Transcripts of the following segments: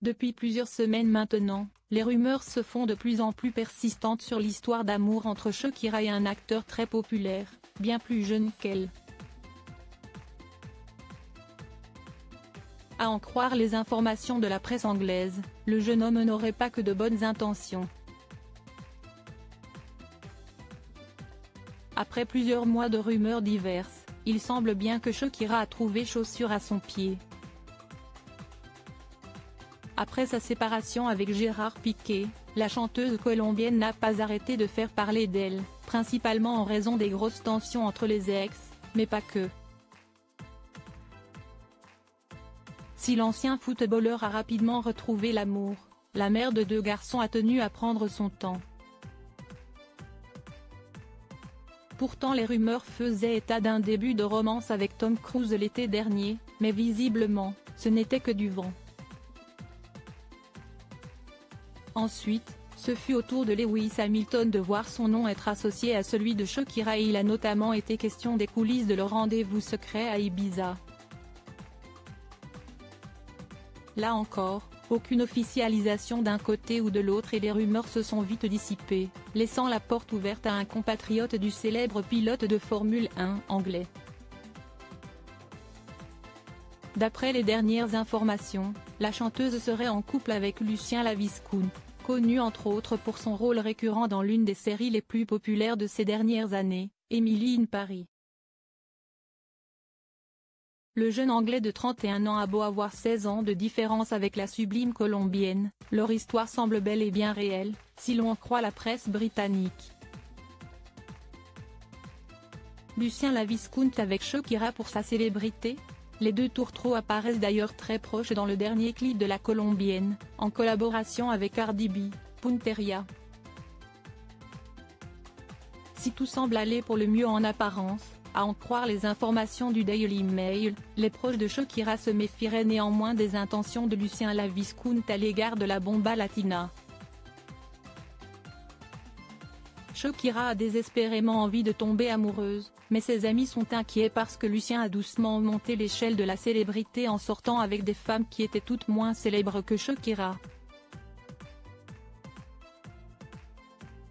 Depuis plusieurs semaines maintenant, les rumeurs se font de plus en plus persistantes sur l'histoire d'amour entre Shakira et un acteur très populaire, bien plus jeune qu'elle. À en croire les informations de la presse anglaise, le jeune homme n'aurait pas que de bonnes intentions. Après plusieurs mois de rumeurs diverses, il semble bien que Shakira a trouvé chaussure à son pied. Après sa séparation avec Gérard Piqué, la chanteuse colombienne n'a pas arrêté de faire parler d'elle, principalement en raison des grosses tensions entre les ex, mais pas que. Si l'ancien footballeur a rapidement retrouvé l'amour, la mère de 2 garçons a tenu à prendre son temps. Pourtant les rumeurs faisaient état d'un début de romance avec Tom Cruise l'été dernier, mais visiblement, ce n'était que du vent. Ensuite, ce fut au tour de Lewis Hamilton de voir son nom être associé à celui de Shakira et il a notamment été question des coulisses de leur rendez-vous secret à Ibiza. Là encore, aucune officialisation d'un côté ou de l'autre et les rumeurs se sont vite dissipées, laissant la porte ouverte à un compatriote du célèbre pilote de Formule 1 anglais. D'après les dernières informations, la chanteuse serait en couple avec Lucien Laviscount, connu entre autres pour son rôle récurrent dans l'une des séries les plus populaires de ces dernières années, Emily in Paris. Le jeune Anglais de 31 ans a beau avoir 16 ans de différence avec la sublime Colombienne, leur histoire semble bel et bien réelle, si l'on en croit la presse britannique. Lucien Laviscount avec Shakira pour sa célébrité? Les deux tourtereaux apparaissent d'ailleurs très proches dans le dernier clip de la Colombienne, en collaboration avec Cardi B, Punteria. Si tout semble aller pour le mieux en apparence, à en croire les informations du Daily Mail, les proches de Shakira se méfieraient néanmoins des intentions de Lucien Laviscount à l'égard de la bomba latina. Shakira a désespérément envie de tomber amoureuse, mais ses amis sont inquiets parce que Lucien a doucement monté l'échelle de la célébrité en sortant avec des femmes qui étaient toutes moins célèbres que Shakira.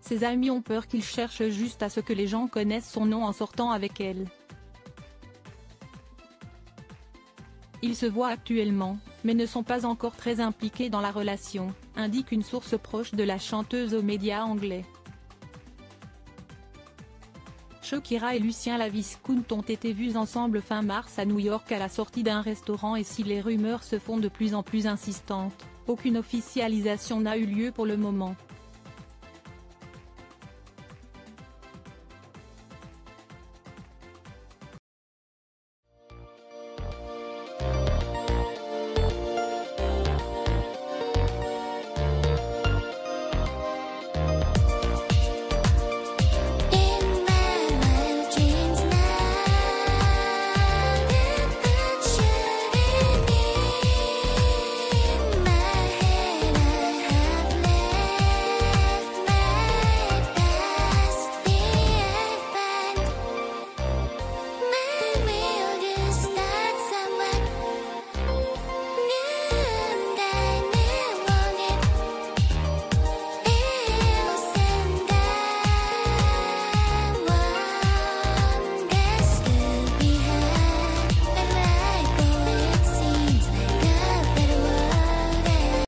Ses amis ont peur qu'il cherche juste à ce que les gens connaissent son nom en sortant avec elle. Ils se voient actuellement, mais ne sont pas encore très impliqués dans la relation, indique une source proche de la chanteuse aux médias anglais. Shakira et Lucien Laviscount ont été vus ensemble fin mars à New York à la sortie d'un restaurant et si les rumeurs se font de plus en plus insistantes, aucune officialisation n'a eu lieu pour le moment.